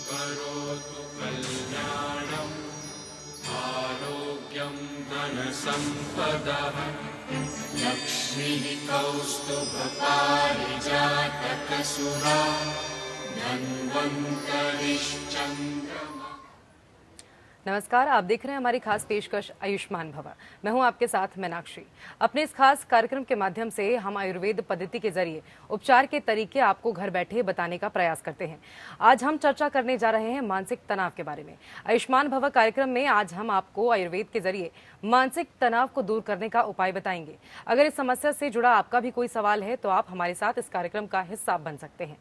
करोतु कल्याणम् आरोग्यं धनसम्पदः लक्ष्मीः कौस्तुभपारिजातकसुरा धन्वन्तरिश्चन्द्रमा। नमस्कार, आप देख रहे हैं हमारी खास पेशकश आयुष्मान भव। मैं हूं आपके साथ मीनाक्षी। अपने इस खास कार्यक्रम के माध्यम से हम आयुर्वेद पद्धति के जरिए उपचार के तरीके आपको घर बैठे बताने का प्रयास करते हैं। आज हम चर्चा करने जा रहे हैं मानसिक तनाव के बारे में। आयुष्मान भव कार्यक्रम में आज हम आपको आयुर्वेद के जरिए मानसिक तनाव को दूर करने का उपाय बताएंगे। अगर इस समस्या से जुड़ा आपका भी कोई सवाल है तो आप हमारे साथ इस कार्यक्रम का हिस्सा बन सकते हैं।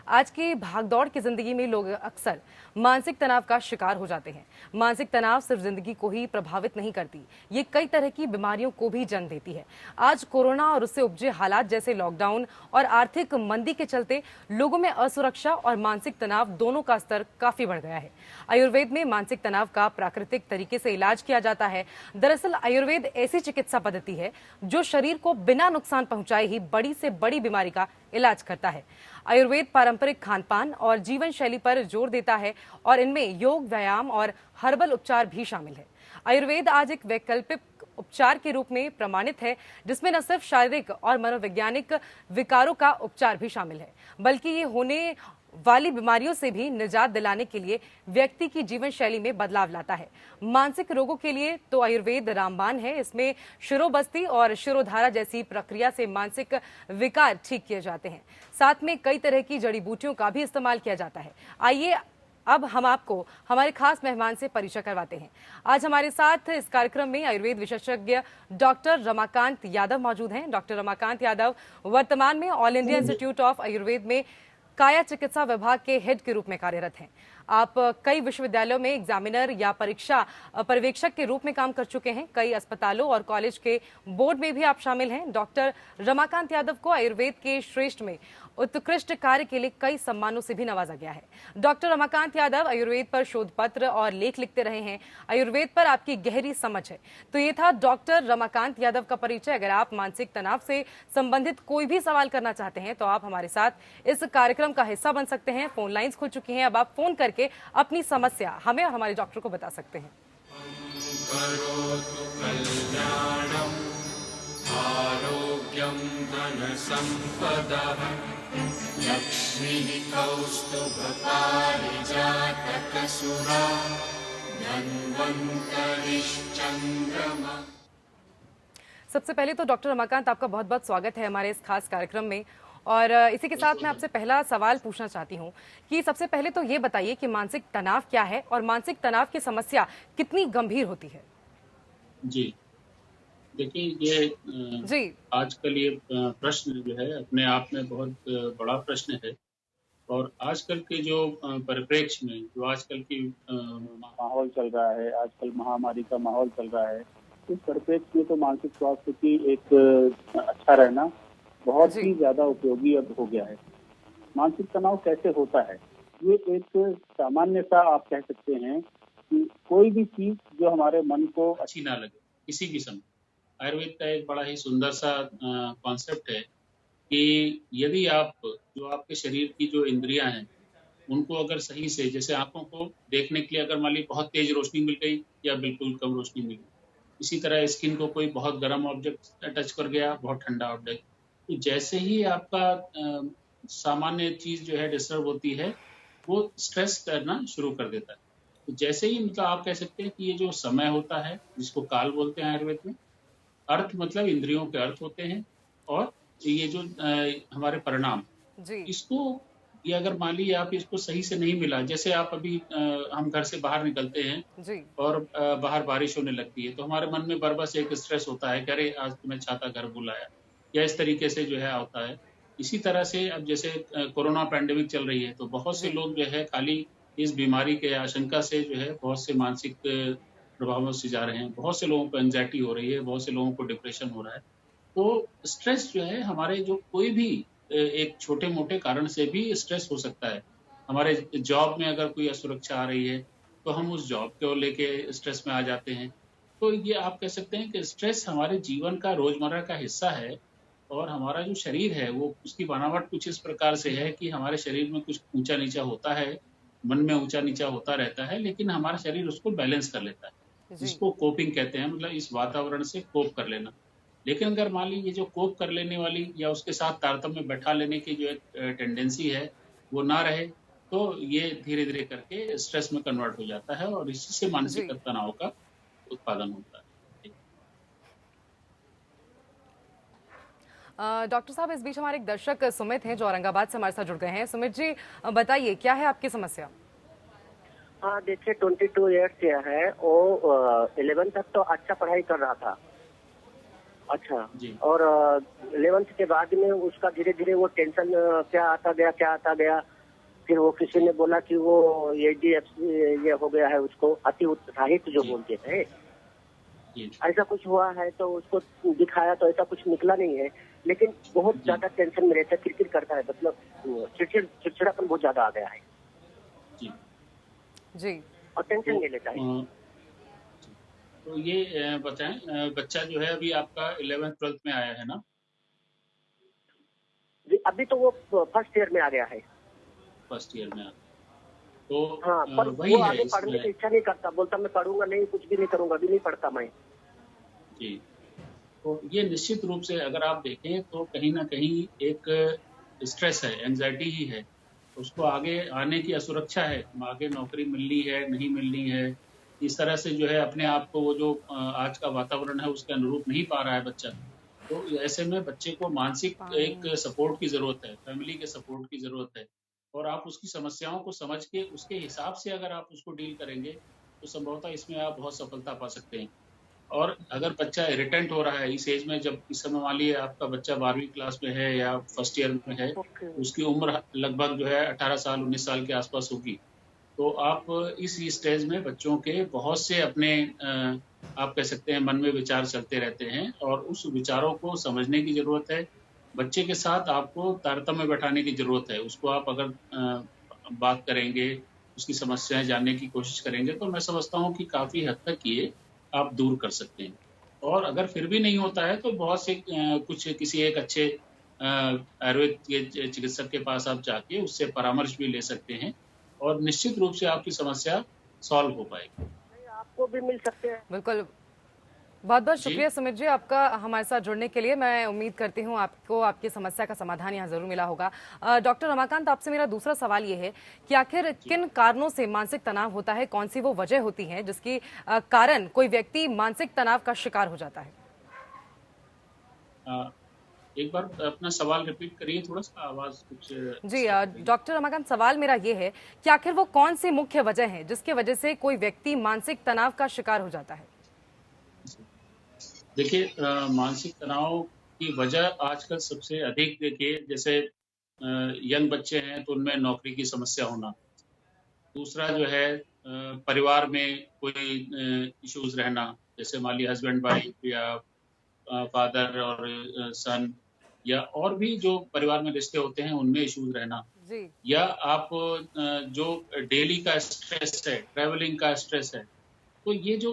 आज की भागदौड़ की जिंदगी में लोग अक्सर मानसिक तनाव का शिकार हो जाते हैं। मानसिक तनाव सिर्फ जिंदगी को ही प्रभावित नहीं करती, ये कई तरह की बीमारियों को भी जन्म देती है। आज कोरोना और उससे उपजे हालात जैसे लॉकडाउन और आर्थिक मंदी के चलते लोगों में असुरक्षा और मानसिक तनाव दोनों का स्तर काफी बढ़ गया है। आयुर्वेद में मानसिक तनाव का प्राकृतिक तरीके से इलाज किया जाता है। दरअसल आयुर्वेद ऐसी चिकित्सा पद्धति है जो शरीर को बिना नुकसान पहुंचाए ही बड़ी से बड़ी बीमारी का इलाज करता है। आयुर्वेद पारंपरिक खानपान और जीवन शैली पर जोर देता है और इनमें योग, व्यायाम और हर्बल उपचार भी शामिल है। आयुर्वेद आज एक वैकल्पिक उपचार के रूप में प्रमाणित है, जिसमें न सिर्फ शारीरिक और मनोवैज्ञानिक विकारों का उपचार भी शामिल है, बल्कि ये होने वाली बीमारियों से भी निजात दिलाने के लिए व्यक्ति की जीवन शैली में बदलाव लाता है। मानसिक रोगों के लिए तो आयुर्वेद रामबाण है। इसमें शिरोबस्ती और शिरोधारा जैसी प्रक्रिया से मानसिक विकार ठीक किए जाते हैं। साथ में कई तरह की जड़ी बूटियों का भी इस्तेमाल किया जाता है। आइए अब हम आपको हमारे खास मेहमान से परिचय करवाते हैं। आज हमारे साथ इस कार्यक्रम में आयुर्वेद विशेषज्ञ डॉक्टर रमाकांत यादव मौजूद हैं। डॉक्टर रमाकांत यादव वर्तमान में all India institute of Ayurveda में काया चिकित्सा विभाग के हेड के रूप में कार्यरत हैं। आप कई विश्वविद्यालयों में एग्जामिनर या परीक्षा पर्यवेक्षक के रूप में काम कर चुके हैं। कई अस्पतालों और कॉलेज के बोर्ड में भी आप शामिल हैं। डॉक्टर रमाकांत यादव को आयुर्वेद के श्रेष्ठ में उत्कृष्ट कार्य के लिए कई सम्मानों से भी नवाजा गया है। डॉक्टर रमाकांत यादव आयुर्वेद पर शोध पत्र और लेख लिखते रहे हैं। आयुर्वेद पर आपकी गहरी समझ है। तो ये था डॉक्टर रमाकांत यादव का परिचय। अगर आप मानसिक तनाव से संबंधित कोई भी सवाल करना चाहते हैं तो आप हमारे साथ इस कार्यक्रम का हिस्सा बन सकते हैं। फोन लाइंस खुल चुकी हैं। अब आप फोन करके अपनी समस्या हमें और हमारे डॉक्टर को बता सकते हैं। करोतु कल्याणम् आरोग्यं धनसम्पदः लक्ष्मीः कौस्तुभपारिजातकसुरा धन्वन्तरिश्चन्द्रमा। सबसे पहले तो डॉक्टर रमाकांत, आपका बहुत बहुत स्वागत है हमारे इस खास कार्यक्रम में। और इसी के साथ मैं आपसे पहला सवाल पूछना चाहती हूँ कि सबसे पहले तो ये बताइए कि मानसिक तनाव क्या है और मानसिक तनाव की समस्या कितनी गंभीर होती है। जी, देखिए ये जी आजकल ये प्रश्न जो है अपने आप में बहुत बड़ा प्रश्न है। और आजकल के जो परिप्रेक्ष्य में जो आजकल की माहौल चल रहा है, आजकल महामारी का माहौल चल रहा है, इस परिप्रेक्ष्य में तो मानसिक स्वास्थ्य की एक अच्छा रहना बहुत ही ज्यादा उपयोगी अब हो गया है। मानसिक तनाव कैसे होता है? ये एक सामान्य सा आप कह सकते हैं कि कोई भी चीज जो हमारे मन को अच्छी ना लगे किसी किस्म। आयुर्वेद का एक बड़ा ही सुंदर सा कॉन्सेप्ट है कि यदि आप जो आपके शरीर की जो इंद्रियां हैं उनको अगर सही से, जैसे आंखों को देखने के लिए अगर मान ली बहुत तेज रोशनी मिल गई या बिल्कुल कम रोशनी मिल गई, इसी तरह स्किन को कोई बहुत गर्म ऑब्जेक्ट टच कर गया, बहुत ठंडा ऑब्जेक्ट, तो जैसे ही आपका सामान्य चीज जो है डिस्टर्ब होती है वो स्ट्रेस करना शुरू कर देता है। तो जैसे ही मतलब आप कह सकते हैं कि ये जो समय होता है जिसको काल बोलते हैं आयुर्वेद में, अर्थ मतलब इंद्रियों के अर्थ होते हैं, और ये जो हमारे परिणाम जी इसको, ये अगर मान लीजिए आप इसको सही से नहीं मिला, जैसे आप अभी हम घर से बाहर निकलते हैं जी और बाहर बारिश होने लगती है तो हमारे मन में बरबस एक स्ट्रेस होता है कि अरे आज तुम्हें छाता घर बुलाया, या इस तरीके से जो है आता है। इसी तरह से अब जैसे कोरोना पैंडेमिक चल रही है तो बहुत से लोग जो है खाली इस बीमारी के आशंका से जो है बहुत से मानसिक प्रभावों से जा रहे हैं। बहुत से लोगों को एंजाइटी हो रही है, बहुत से लोगों को डिप्रेशन हो रहा है। तो स्ट्रेस जो है हमारे जो कोई भी एक छोटे मोटे कारण से भी स्ट्रेस हो सकता है। हमारे जॉब में अगर कोई असुरक्षा आ रही है तो हम उस जॉब को लेके स्ट्रेस में आ जाते हैं। तो ये आप कह सकते हैं कि स्ट्रेस हमारे जीवन का रोजमर्रा का हिस्सा है। और हमारा जो शरीर है वो उसकी बनावट कुछ इस प्रकार से है कि हमारे शरीर में कुछ ऊंचा नीचा होता है, मन में ऊंचा नीचा होता रहता है, लेकिन हमारा शरीर उसको बैलेंस कर लेता है, जी, जिसको कोपिंग कहते हैं, मतलब इस वातावरण से कोप कर लेना। लेकिन अगर मान लीजिए जो कोप कर लेने वाली या उसके साथ तारतम्य में बैठा लेने की जो एक टेंडेंसी है, वो ना रहे, तो ये धीरे-धीरे करके स्ट्रेस में कन्वर्ट हो जाता है और इसी से मानसिक जी। तनाव का उत्पादन होता है। जी, डॉक्टर साहब, इस बीच हमारे एक दर्शक सुमित हैं जो औरंगाबाद से हमारे साथ जुड़ गए हैं। सुमित जी, बताइए क्या है आपकी समस्या? हाँ, देखिए 22 ईयर्स से है वो। 11 तक तो अच्छा पढ़ाई कर रहा था। अच्छा। जी, और 11th के बाद में उसका धीरे धीरे वो टेंशन क्या आता गया। फिर वो किसी ने बोला कि वो ADHD ये हो गया है, उसको अति उत्साहित जो जी, बोलते थे, जी, ऐसा कुछ हुआ है। तो उसको दिखाया तो ऐसा कुछ निकला नहीं है, लेकिन बहुत जी, ज्यादा टेंशन में रहता है, किरकिर करता है, मतलब चिड़चिड़ापन बहुत ज्यादा आ गया है जी। जी, और टेंशन तो नहीं लेता है। तो ये बताएं, बच्चा जो है अभी आपका 11th-12th में आया है ना? अभी तो वो फर्स्ट ईयर में आ गया है। फर्स्ट ईयर में आया। तो हाँ, पर वही वो है आगे पढ़ने की इसमें। इच्छा नहीं करता, बोलता मैं पढ़ूंगा नहीं, कुछ भी नहीं करूंगा, अभी नहीं पढ़ता मैं। जी, तो ये निश्चित रूप से अगर आप देखें तो कहीं न कहीं एक स्ट्रेस है, एंग्ज़ायटी ही है। उसको आगे आने की असुरक्षा है, आगे नौकरी मिलनी है, नहीं मिलनी है। इस तरह से जो है अपने आप को वो जो आज का वातावरण है उसके अनुरूप नहीं पा रहा है बच्चा। तो ऐसे में बच्चे को मानसिक पानी। एक सपोर्ट की ज़रूरत है, फैमिली के सपोर्ट की ज़रूरत है। और आप उसकी समस्याओं को समझ के उसके हिसाब से अगर आप उसको डील करेंगे, तो संभवतः इसमें आप बहुत सफलता पा सकते हैं। और अगर बच्चा इरिटेंट हो रहा है इस एज में, जब इस समय मान लीजिए आपका बच्चा 12वीं क्लास में है या फर्स्ट ईयर में है, ओके। उसकी उम्र लगभग जो है 18 साल 19 साल के आसपास होगी। तो आप इस स्टेज में बच्चों के बहुत से अपने आप कह सकते हैं मन में विचार चलते रहते हैं और उस विचारों को समझने की ज़रूरत है। बच्चे के साथ आपको तारतम्य बैठाने की ज़रूरत है। उसको आप अगर बात करेंगे, उसकी समस्याएँ जानने की कोशिश करेंगे, तो मैं समझता हूँ कि काफ़ी हद तक ये आप दूर कर सकते हैं। और अगर फिर भी नहीं होता है तो बहुत से कुछ किसी एक अच्छे आयुर्वेद के चिकित्सक के पास आप जाके उससे परामर्श भी ले सकते हैं और निश्चित रूप से आपकी समस्या सॉल्व हो पाएगी। नहीं, आपको भी मिल सकते हैं। बिल्कुल। बहुत बहुत जी, शुक्रिया सुमित जी आपका हमारे साथ जुड़ने के लिए। मैं उम्मीद करती हूँ आपको आपकी समस्या का समाधान यहाँ जरूर मिला होगा। डॉक्टर रमाकांत, आपसे मेरा दूसरा सवाल ये है कि आखिर जी। किन कारणों से मानसिक तनाव होता है, कौन सी वो वजह होती है जिसकी कारण कोई व्यक्ति मानसिक तनाव का शिकार हो जाता है? अ, एक बार अपना सवाल रिपीट करिए, थोड़ा-सा आवाज़ कुछ जी, डिस्टर्ब हो रही है। डॉक्टर रमाकांत, सवाल मेरा ये है कि आखिर वो कौन सी मुख्य वजह है जिसके वजह से कोई व्यक्ति मानसिक तनाव का शिकार हो जाता है? देखिए मानसिक तनाव की वजह आजकल सबसे अधिक देखिए जैसे यंग बच्चे हैं तो उनमें नौकरी की समस्या होना। दूसरा जो है परिवार में कोई इश्यूज़ रहना, जैसे मान लीजिए हस्बैंड वाइफ या फादर और सन या और भी जो परिवार में रिश्ते होते हैं उनमें इश्यूज़ रहना। जी, या आप जो डेली का स्ट्रेस है, ट्रैवलिंग का स्ट्रेस है, तो ये जो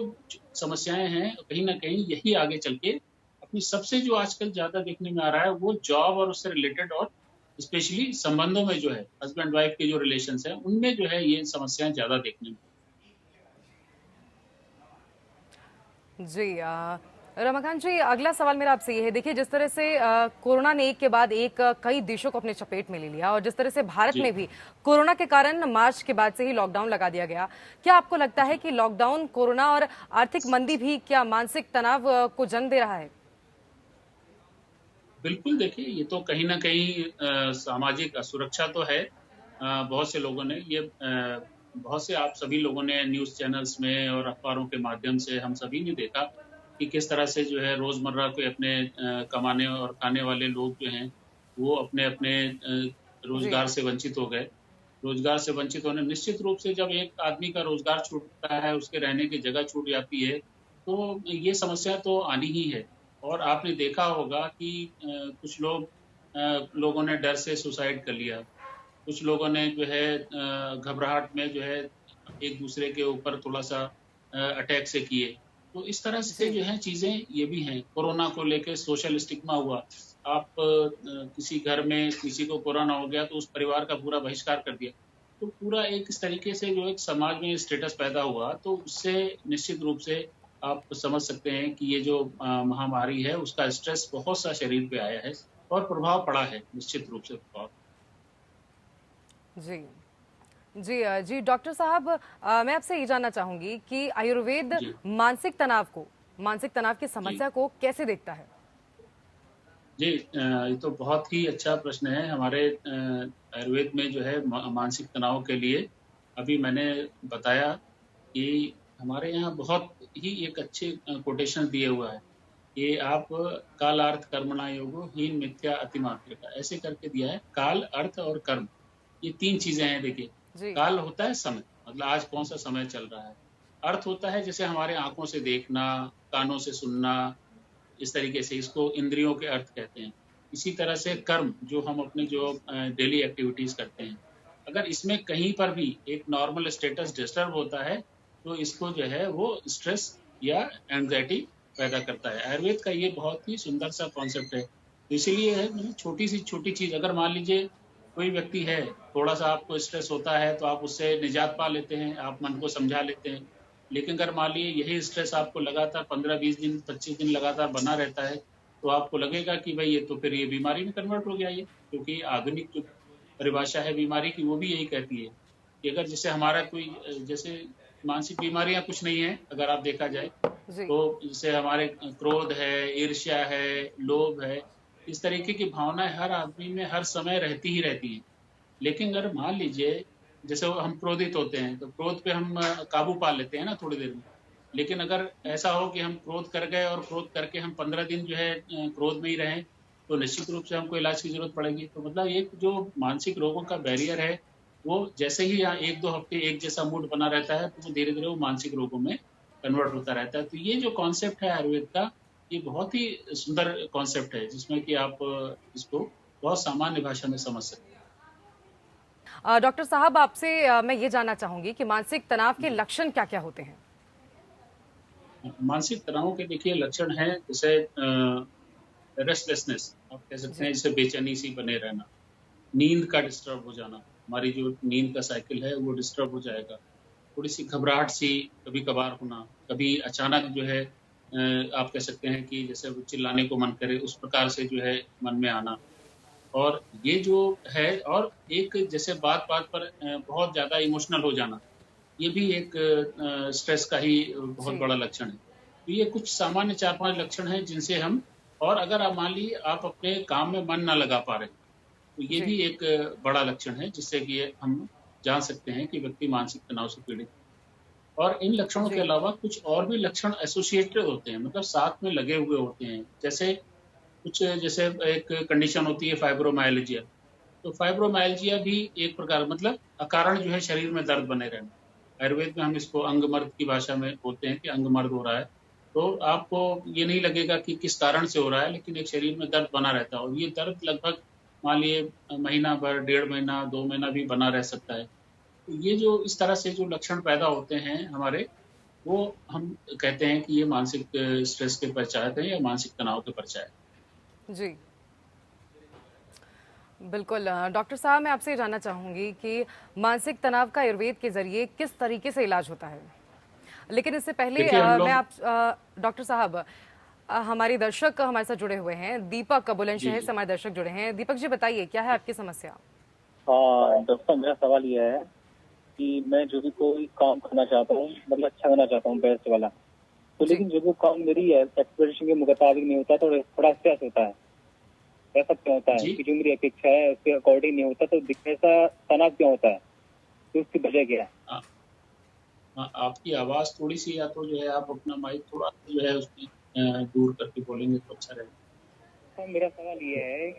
समस्याएँ हैं कहीं न कहीं यही आगे चल के अपनी सबसे जो आजकल ज़्यादा देखने में आ रहा है वो जॉब और उससे रिलेटेड और स्पेशली संबंधों में जो है हस्बैंड वाइफ के जो रिलेशंस हैं उनमें जो है ये समस्याएँ ज़्यादा देखने में। जी। रमाकांत जी, अगला सवाल मेरा आपसे ये है, देखिए जिस तरह से कोरोना ने एक के बाद एक कई देशों को अपने चपेट में ले लिया और जिस तरह से भारत जी। में भी कोरोना के कारण मार्च के बाद से ही लॉकडाउन लगा दिया गया, क्या आपको लगता है कि लॉकडाउन, कोरोना और आर्थिक मंदी भी क्या मानसिक तनाव को जन्म दे रहा है? बिल्कुल, देखिए ये तो कहीं न कहीं सामाजिक असुरक्षा तो है। बहुत से लोगों ने ये बहुत से आप सभी लोगों ने न्यूज़ चैनल्स में और अखबारों के माध्यम से हम सभी ने देखा कि किस तरह से जो है रोज़मर्रा के अपने कमाने और खाने वाले लोग जो हैं, वो अपने-अपने जी, रोज़गार से वंचित हो गए। रोज़गार से वंचित होने निश्चित रूप से जब एक आदमी का रोज़गार छूटता है, उसके रहने की जगह छूट जाती है, तो ये समस्या तो आनी ही है। और आपने देखा होगा कि कुछ लोगों ने डर से सुसाइड कर लिया। कुछ लोगों ने जो है घबराहट में जो है एक-दूसरे के ऊपर थोड़ा-सा अटैक से किए। तो इस तरह से जी, जो है चीज़ें ये भी हैं। कोरोना को लेके सोशल स्टिग्मा हुआ। आप किसी घर में किसी को कोरोना हो गया तो उस परिवार का पूरा बहिष्कार कर दिया। तो पूरा एक इस तरीके से जो एक समाज में स्टेटस पैदा हुआ, तो उससे निश्चित रूप से आप समझ सकते हैं कि ये जो महामारी है उसका स्ट्रेस बहुत सा शरीर पे आया है और प्रभाव पड़ा है, निश्चित रूप से प्रभाव। जी जी डॉक्टर साहब, मैं आपसे ये जानना चाहूंगी कि आयुर्वेद जी मानसिक तनाव की जी समस्या को कैसे देखता है? जी, ये तो बहुत ही अच्छा प्रश्न है। हमारे आयुर्वेद में जो है मानसिक तनाव के लिए अभी मैंने बताया कि हमारे यहाँ बहुत ही एक अच्छे कोटेशन दिए हुआ है। ये आप कालार्थ कर्मणा योगो हीन मिथ्या अतिमात्रिका ऐसे करके दिया है। काल, अर्थ और कर्म, ये 3 चीजें हैं। देखिए, जी काल होता है समय, मतलब आज कौन सा समय चल रहा है। अर्थ होता है जैसे हमारे आंखों से देखना, कानों से सुनना, इस तरीके से इसको इंद्रियों के अर्थ कहते हैं। इसी तरह से कर्म, जो हम अपने जो डेली एक्टिविटीज करते हैं, अगर इसमें कहीं पर भी एक नॉर्मल स्टेटस डिस्टर्ब होता है तो इसको जो है वो स्ट्रेस या एंजाइटी पैदा करता है। आयुर्वेद का ये बहुत ही सुंदर सा कॉन्सेप्ट है। तो इसीलिए है, मतलब छोटी सी छोटी चीज, अगर मान लीजिए कोई व्यक्ति है, थोड़ा सा आपको स्ट्रेस होता है तो आप उससे निजात पा लेते हैं, आप मन को समझा लेते हैं। लेकिन अगर मान लीजिए यही स्ट्रेस आपको लगातार 15-20 दिन, 25 दिन लगातार बना रहता है, तो आपको लगेगा कि भाई ये तो फिर ये बीमारी में कन्वर्ट हो गया ये। क्योंकि आधुनिक जो परिभाषा है बीमारी की, वो भी यही कहती है कि अगर जैसे हमारा कोई जैसे मानसिक बीमारियां कुछ नहीं है, अगर आप देखा जाए जी तो जैसे हमारे क्रोध है, ईर्ष्या है, लोभ है, इस तरीके की भावनाएं हर आदमी में हर समय रहती ही रहती हैं। लेकिन अगर मान लीजिए जैसे वो हम क्रोधित होते हैं तो क्रोध पे हम काबू पा लेते हैं ना थोड़ी देर में। लेकिन अगर ऐसा हो कि हम क्रोध कर गए और क्रोध करके हम 15 दिन जो है क्रोध में ही रहें, तो निश्चित रूप से हमको इलाज की जरूरत पड़ेगी। तो मतलब एक जो मानसिक रोगों का बैरियर है, वो जैसे ही यहाँ 1-2 हफ्ते एक जैसा मूड बना रहता है, तो वो धीरे धीरे वो मानसिक रोगों में कन्वर्ट होता रहता है। तो ये जो कॉन्सेप्ट है आयुर्वेद का, ये बहुत ही सुंदर कॉन्सेप्ट है, जिसमें कि आप इसको बहुत सामान्य भाषा में समझ सकते हैं। डॉक्टर साहब, आपसे मैं ये जानना चाहूंगी कि मानसिक तनाव के जी। लक्षण क्या-क्या होते हैं? मानसिक तनाव के देखिए लक्षण हैं, जैसे रेस्टलेसनेस आप कह सकते हैं, जी जैसे बेचैनी सी बने रहना, नींद का डिस्टर्ब हो जाना, हमारी जो नींद का साइकिल है वो डिस्टर्ब हो जाएगा। थोड़ी सी घबराहट सी कभी कभार होना, कभी अचानक जो है आप कह सकते हैं कि जैसे वो चिल्लाने को मन करे, उस प्रकार से जो है मन में आना। और ये जो है, और एक जैसे बात बात पर बहुत ज्यादा इमोशनल हो जाना, ये भी एक स्ट्रेस का ही बहुत जी बड़ा लक्षण है। तो ये कुछ सामान्य 4-5 लक्षण हैं जिनसे हम, और अगर आप मान लीजिए आप अपने काम में मन ना लगा पा रहे, तो ये जी भी एक बड़ा लक्षण है जिससे कि ये हम जान सकते हैं कि व्यक्ति मानसिक तनाव से पीड़ित है। और इन लक्षणों के जी अलावा कुछ और भी लक्षण एसोसिएटेड होते हैं, मतलब साथ में लगे हुए होते हैं। जैसे कुछ, जैसे एक कंडीशन होती है फाइब्रोमाइल्जिया, तो फाइब्रोमाइल्जिया भी एक प्रकार, मतलब अकारण जो है शरीर में दर्द बने रहना। आयुर्वेद में हम इसको अंगमर्द की भाषा में बोलते हैं कि अंगमर्द हो रहा है। तो आपको ये नहीं लगेगा कि किस कारण से हो रहा है, लेकिन एक शरीर में दर्द बना रहता है, और ये दर्द लगभग मान लिए महीना भर, 1.5 महीना, 2 महीना भी बना रह सकता है। तो ये जो इस तरह से जो लक्षण पैदा होते हैं हमारे, वो हम कहते हैं कि ये मानसिक स्ट्रेस के पश्चात है या मानसिक तनाव के पश्चात है। जी बिल्कुल। डॉक्टर साहब, मैं आपसे ये जानना चाहूंगी कि मानसिक तनाव का आयुर्वेद के जरिए किस तरीके से इलाज होता है? लेकिन इससे पहले देखिए हम मैं लोग, डॉक्टर साहब, हमारे दर्शक हमारे साथ जुड़े हुए हैं। दीपक जी बुलंदशहर जी से हमारे दर्शक जुड़े हैं। दीपक जी, बताइए क्या है आपकी समस्या? हाँ डॉक्टर साहब, मेरा सवाल यह है कि मैं जो भी कोई काम करना चाहता हूँ, मतलब अच्छा करना चाहता हूँ बेस्ट वाला, तो जी लेकिन जब वो काम मेरी एक्सपेक्टेशन के मुताबिक नहीं होता तो थोड़ा स्ट्रेस होता है। ऐसा क्यों होता है जी। कि जो मेरी अपेक्षा है उसके अकॉर्डिंग नहीं होता, तो ऐसा तनाव क्यों होता है, तो उसकी वजह क्या है? हाँ, हाँ, आपकी आवाज थोड़ी सी, या तो जो है आप अपना माइक थोड़ा जो है उसमें दूर करके बोलेंगे तो अच्छा रहेगा। तो मेरा सवाल ये है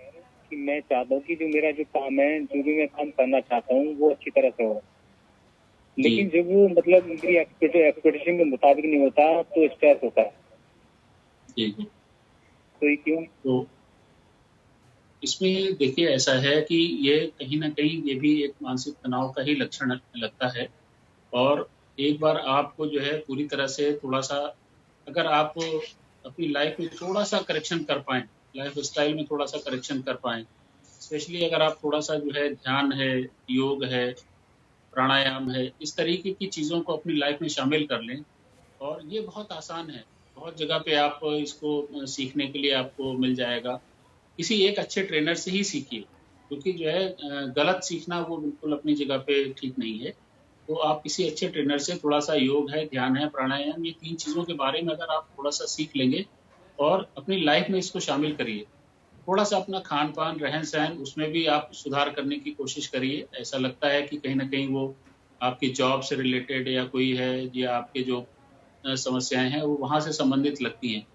कि मैं चाहता हूँ कि जो मेरा जो काम है, जो भी मैं काम करना चाहता हूँ वो अच्छी तरह से हो, जी लेकिन जब वो मतलब मेरी एक्सपेक्टेशन के मुताबिक नहीं होता तो स्ट्रेस होता है। जी जी। तो ये क्यों? तो इसमें देखिए ऐसा है कि ये कहीं ना कहीं ये भी एक मानसिक तनाव का ही लक्षण लगता है। और एक बार आपको जो है पूरी तरह से थोड़ा सा, अगर आप अपनी लाइफ में थोड़ा सा करेक्शन कर पाएं, लाइफ स्टाइल में थोड़ा सा करेक्शन कर पाएं, स्पेशली अगर आप थोड़ा सा जो है ध्यान है, योग है, प्राणायाम है, इस तरीके की चीज़ों को अपनी लाइफ में शामिल कर लें। और ये बहुत आसान है, बहुत जगह पे आप इसको सीखने के लिए आपको मिल जाएगा। किसी एक अच्छे ट्रेनर से ही सीखिए, क्योंकि जो है गलत सीखना वो बिल्कुल अपनी जगह पे ठीक नहीं है। तो आप किसी अच्छे ट्रेनर से थोड़ा-सा योग है, ध्यान है, प्राणायाम, ये 3 चीज़ों के बारे में अगर आप थोड़ा-सा सीख लेंगे और अपनी लाइफ में इसको शामिल करिए। थोड़ा-सा अपना खान-पान, रहन-सहन उसमें भी आप सुधार करने की कोशिश करिए। ऐसा लगता है कि कहीं न कहीं वो आपकी जॉब से रिलेटेड या कोई है या आपके जो समस्याएँ हैं वो वहाँ से संबंधित लगती हैं।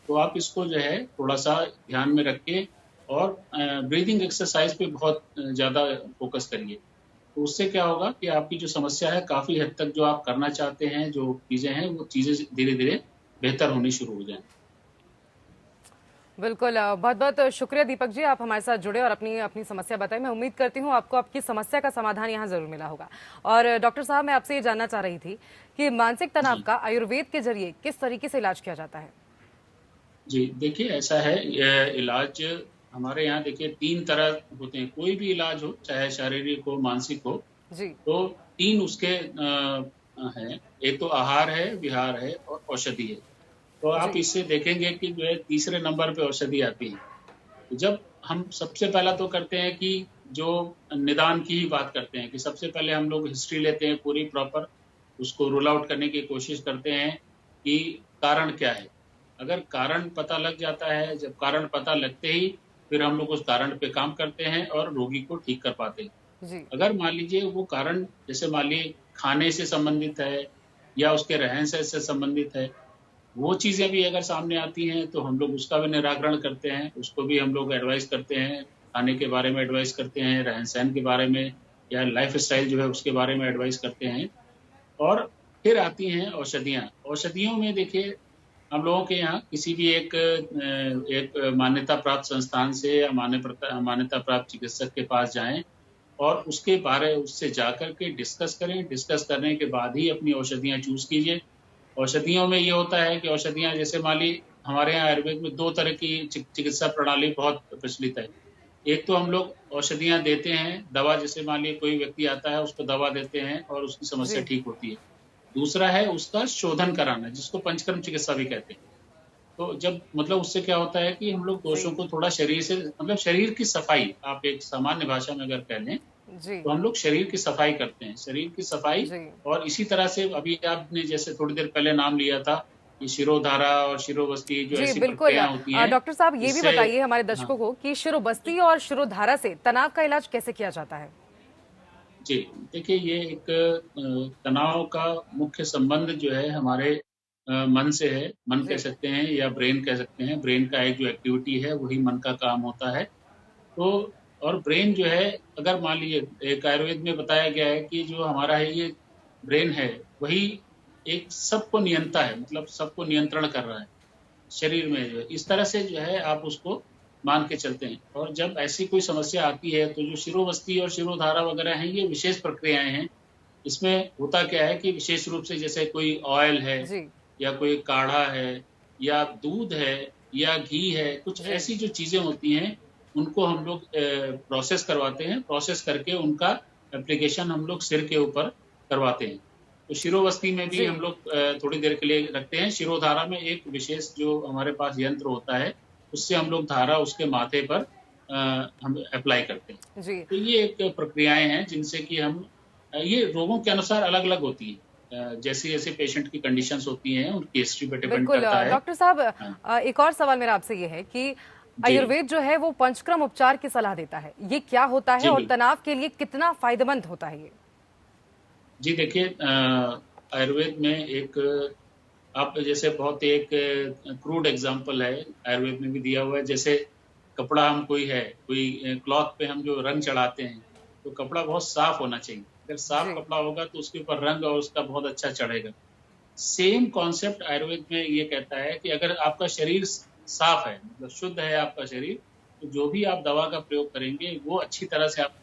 तो आप इसको जो है थोड़ा-सा ध्यान में रख के और ब्रीथिंग एक्सरसाइज़ पे बहुत ज़्यादा फ़ोकस करिए। तो उससे क्या होगा कि आपकी जो समस्या है काफ़ी हद तक जो आप करना चाहते हैं, जो चीज़ें हैं, वो चीज़ें धीरे-धीरे बेहतर होनी शुरू हो जाएँ। बिल्कुल, बहुत-बहुत शुक्रिया दीपक जी, आप हमारे साथ जुड़े और अपनी अपनी समस्या बताई। मैं उम्मीद करती हूँ आपको आपकी समस्या का समाधान यहाँ ज़रूर मिला होगा। और डॉक्टर साहब, मैं आपसे ये जानना चाह रही थी कि मानसिक तनाव जी। का आयुर्वेद के ज़रिए किस तरीके से इलाज किया जाता है? जी, देखिए ऐसा है, इलाज हमारे यहाँ देखिए 3 तरह होते हैं। कोई भी इलाज हो, चाहे शारीरिक हो, मानसिक हो, जी, तो 3 उसके हैं। एक तो आहार है, विहार है और औषधि है। तो आप जी, इससे देखेंगे कि जो है तीसरे नंबर पे औषधि आती है। तो जब हम सबसे पहला तो करते हैं कि जो निदान की ही बात करते हैं कि सबसे पहले हम लोग हिस्ट्री लेते हैं पूरी प्रॉपर, उसको रूल आउट करने की कोशिश करते हैं कि कारण क्या है। अगर कारण पता लग जाता है, जब कारण पता लगते ही फिर हम लोग उस कारण पे काम करते हैं और रोगी को ठीक कर पाते हैं। जी, अगर मान लीजिए वो कारण जैसे मान लीजिए खाने से संबंधित है या उसके रहन-सहन से संबंधित है, वो चीज़ें भी अगर सामने आती हैं, तो हम लोग उसका भी निराकरण करते हैं, उसको भी हम लोग एडवाइस करते हैं, खाने के बारे में एडवाइस करते हैं, रहन-सहन के बारे में या लाइफ़स्टाइल जो है उसके बारे में एडवाइस करते हैं। और फिर आती हैं औषधियाँ। औषधियों में देखिए हम लोगों के यहाँ किसी भी एक मान्यता प्राप्त संस्थान से या मान्यता प्राप्त चिकित्सक के पास जाएँ और उससे जाकर के डिस्कस करें, डिस्कस करने के बाद ही अपनी औषधियाँ चूज़ कीजिए। औषधियों में ये होता है कि औषधियाँ जैसे मान ली हमारे यहाँ आयुर्वेद में 2 तरह की चिकित्सा प्रणाली बहुत प्रचलित है। एक तो हम लोग औषधियाँ देते हैं, दवा जैसे मान लीजिए कोई व्यक्ति आता है, उसको दवा देते हैं और उसकी समस्या जी, ठीक होती है। दूसरा है उसका शोधन कराना, जिसको पंचकर्म चिकित्सा भी कहते हैं। तो जब मतलब उससे क्या होता है कि हम लोग दोषों सही, को थोड़ा शरीर से मतलब शरीर की सफाई, आप एक सामान्य भाषा में अगर कह लें, जी, तो हम लोग शरीर की सफाई करते हैं। शरीर की सफाई जी। और इसी तरह से अभी आपने जैसे थोड़ी देर पहले नाम लिया था, कि शिरोधारा और शिरोवस्ती जो जी, ऐसी बिल्कुल। प्रक्रियाएँ होती हैं, डॉक्टर साहब, ये भी इससे बताइए हमारे हाँ, दर्शकों को कि शिरोबस्ती जी, और शिरोधारा से तनाव का इलाज कैसे किया जाता है? जी। देखिए ये एक तनाव का मुख्य संबंध जो है हमारे मन से है। मन कह जी, सकते हैं या ब्रेन कह सकते हैं। ब्रेन का एक जो एक्टिविटी है वही मन का काम होता है। तो और ब्रेन जो है अगर मान लीजिए एक आयुर्वेद में बताया गया है कि जो हमारा है ये ब्रेन है, वही एक सबको नियंता है, मतलब सबको नियंत्रण कर रहा है। शरीर में जो है, इस तरह से जो है आप उसको मान के चलते हैं। और जब ऐसी कोई समस्या आती है तो जो शिरोवस्ती और शिरोधारा वगैरह हैं, ये विशेष प्रक्रियाएँ हैं। इसमें होता क्या है कि विशेष रूप से जैसे कोई ऑयल है जी, या कोई काढ़ा है या दूध है या घी है, कुछ जी, ऐसी जो चीज़ें होती हैं, उनको हम लोग प्रोसेस करवाते हैं। प्रोसेस करके उनका एप्लीकेशन हम लोग सिर के ऊपर करवाते हैं। तो शिरोवस्ती में भी जी। हम लोग थोड़ी देर के लिए रखते हैं। शिरोधारा में एक विशेष जो हमारे पास यंत्र होता है, उससे हम लोग धारा उसके माथे पर हम एप्लाई करते हैं। जी, तो ये एक प्रक्रियाएँ हैं जिनसे कि हम ये रोगों के अनुसार अलग-अलग होती हैं। जैसे-जैसे पेशेंट की कंडीशंस होती हैं, उनकी हिस्ट्री पे डिपेंड बिल्कुल। करता है। डॉक्टर साहब, हाँ, एक और सवाल मेरा आपसे ये है कि जी। आयुर्वेद जो है वो पंचक्रम उपचार की सलाह देता है। ये क्या होता है जी, और बिल्कुल। तनाव के लिए कितना फायदेमंद होता है ये? जी, देखिए आयुर्वेद में एक आप जैसे बहुत एक क्रूड एग्ज़ाम्पल है, आयुर्वेद में भी दिया हुआ है। जैसे कपड़ा हम कोई क्लॉथ पे हम जो रंग चढ़ाते हैं, तो कपड़ा बहुत साफ होना चाहिए। अगर साफ जी, कपड़ा होगा तो उसके ऊपर रंग और उसका बहुत अच्छा चढ़ेगा। सेम कॉन्सेप्ट आयुर्वेद में ये कहता है कि अगर आपका शरीर साफ है, मतलब शुद्ध है आपका शरीर, तो जो भी आप दवा का प्रयोग करेंगे, वो अच्छी तरह से आप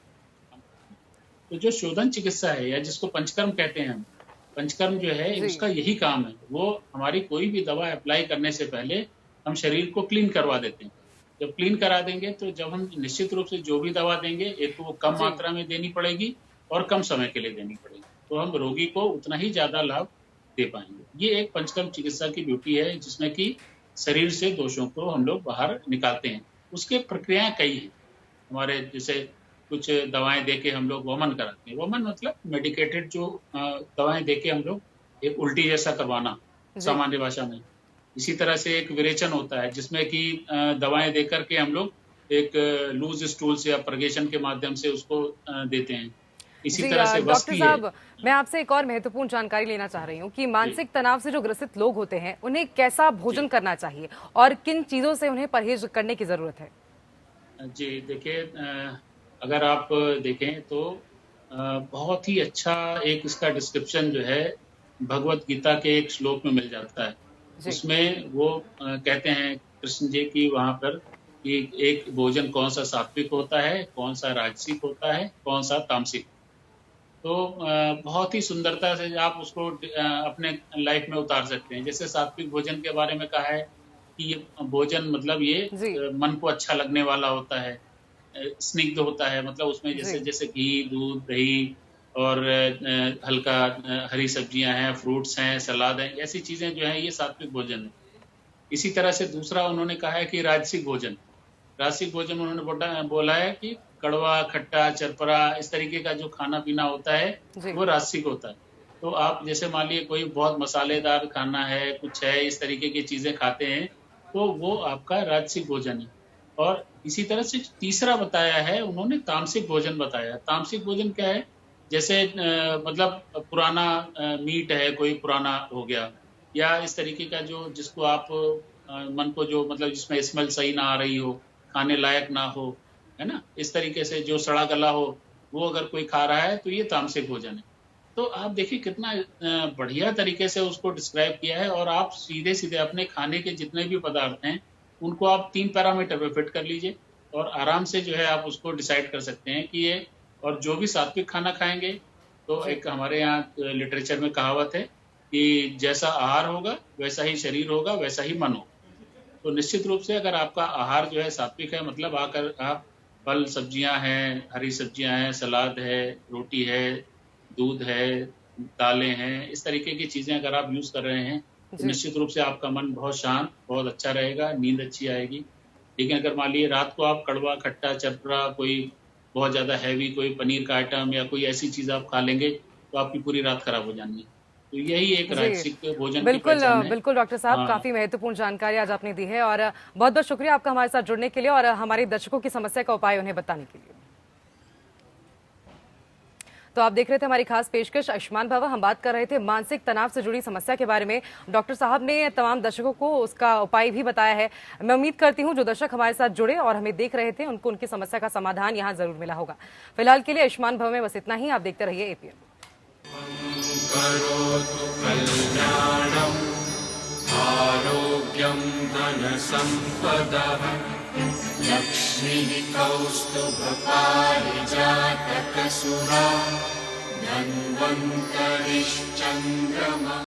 तो जो शोधन चिकित्सा है या जिसको पंचकर्म कहते हैं हम, पंचकर्म जो है जी, उसका यही काम है। वो हमारी कोई भी दवा अप्लाई करने से पहले हम शरीर को क्लीन करवा देते हैं। जब क्लीन करा देंगे तो जब हम निश्चित रूप से जो भी दवा देंगे, एक तो वो कम जी, मात्रा में देनी पड़ेगी और कम समय के लिए देनी पड़ेगी, तो हम रोगी को उतना ही ज़्यादा लाभ दे पाएंगे। ये एक पंचकर्म चिकित्सा की ब्यूटी है, जिसमें कि शरीर से दोषों को हम लोग बाहर निकालते हैं। उसके प्रक्रियाएं कई हैं हमारे, जैसे कुछ दवाएं देके हम लोग वमन कराते हैं। वमन मतलब मेडिकेटेड जो दवाएं देके हम लोग एक उल्टी जैसा करवाना जी। सामान्य भाषा में। इसी तरह से एक विरेचन होता है, जिसमें कि दवाएं दे करके हम लोग एक लूज स्टूल से या परगेशन के माध्यम से उसको देते हैं। इसी जी तरह से डॉक्टर वस्ती है। साहब, मैं आपसे एक और महत्वपूर्ण जानकारी लेना चाह रही हूँ कि मानसिक तनाव से जो ग्रसित लोग होते हैं उन्हें कैसा भोजन करना चाहिए और किन चीजों से उन्हें परहेज करने की जरूरत है? जी देखिए, अगर आप देखें तो बहुत ही अच्छा एक इसका डिस्क्रिप्शन जो है भगवत गीता के एक श्लोक में मिल जाता है। जी। उसमें वो कहते हैं कृष्ण जी की वहाँ पर कि एक भोजन कौन सा सात्विक होता है, कौन सा राजसिक होता है, कौन सा तामसिक। तो बहुत ही सुंदरता से आप उसको अपने लाइफ में उतार सकते हैं। जैसे सात्विक भोजन के बारे में कहा है कि ये भोजन मतलब ये जी। मन को अच्छा लगने वाला होता है, स्निग्ध होता है, मतलब उसमें जी। जैसे जैसे घी, दूध, दही और हल्का हरी सब्जियां हैं, फ्रूट्स हैं, सलाद हैं, ऐसी चीजें जो हैं ये सात्विक भोजन है। इसी तरह से दूसरा उन्होंने कहा है कि राजसिक भोजन। राजसिक भोजन उन्होंने बोला है कि कड़वा, खट्टा, चरपरा इस तरीके का जो खाना-पीना होता है, जी। वो राजसिक होता है। तो आप जैसे मान लीजिए कोई बहुत मसालेदार खाना है, कुछ है, इस तरीके की चीज़ें खाते हैं, तो वो आपका राजसिक भोजन है। और इसी तरह से तीसरा बताया है उन्होंने तामसिक भोजन बताया। तामसिक भोजन क्या है? जैसे मतलब पुराना मीट है, कोई पुराना हो गया या इस तरीके का जो जिसको आप मन को जो मतलब जिसमें स्मेल सही ना आ रही हो, खाने लायक ना हो, है ना? इस तरीके से जो सड़ा गला हो, वो अगर कोई खा रहा है तो ये तामसिक भोजन है। तो आप देखिए कितना बढ़िया तरीके से उसको डिस्क्राइब किया है और आप सीधे-सीधे अपने खाने के जितने भी पदार्थ हैं, उनको आप 3 पैरामीटर पे फिट कर लीजिए और आराम से जो है आप उसको डिसाइड कर सकते हैं कि ये। और जो भी सात्विक खाना खाएँगे, तो जी। एक हमारे यहाँ लिटरेचर में कहावत है कि जैसा आहार होगा, वैसा ही शरीर होगा, वैसा ही मन होगा। तो निश्चित रूप से अगर आपका आहार जो है सात्विक है, मतलब आकर आप फल, सब्जियां हैं, हरी सब्जियां हैं, सलाद है, रोटी है, दूध है, दालें हैं, इस तरीके की चीजें अगर आप यूज कर रहे हैं, तो जी। निश्चित रूप से आपका मन बहुत शांत, बहुत अच्छा रहेगा, नींद अच्छी आएगी। लेकिन अगर मान लीजिए रात को आप कड़वा, खट्टा, चरपरा, कोई बहुत ज्यादा हैवी कोई पनीर का आइटम या कोई ऐसी चीज आप खा लेंगे, तो आपकी पूरी रात खराब हो जानी है। तो यही एक जी। राजसिक भोजन की बिल्कुल पहचान है। बिल्कुल डॉक्टर साहब, हाँ। काफ़ी महत्वपूर्ण जानकारी आज आपने दी है और बहुत-बहुत शुक्रिया आपका हमारे साथ जुड़ने के लिए और हमारे दर्शकों की समस्या का उपाय उन्हें बताने के लिए। तो आप देख रहे थे हमारी खास पेशकश आयुष्मान भव। हम बात कर रहे थे मानसिक तनाव से जुड़ी समस्या के बारे में। डॉक्टर साहब ने तमाम दर्शकों को उसका उपाय भी बताया है। मैं उम्मीद करती हूँ जो दर्शक हमारे साथ जुड़े और हमें देख रहे थे उनको उनकी समस्या का समाधान यहाँ जरूर मिला होगा। फिलहाल के लिए आयुष्मान भव में बस इतना ही। आप देखते रहिए एपीएन। करोतु कल्याणम् आरोग्यं धनसम्पदः लक्ष्मीः कौस्तुभपारिजातकसुरा धन्वन्तरिश्चन्द्रमा।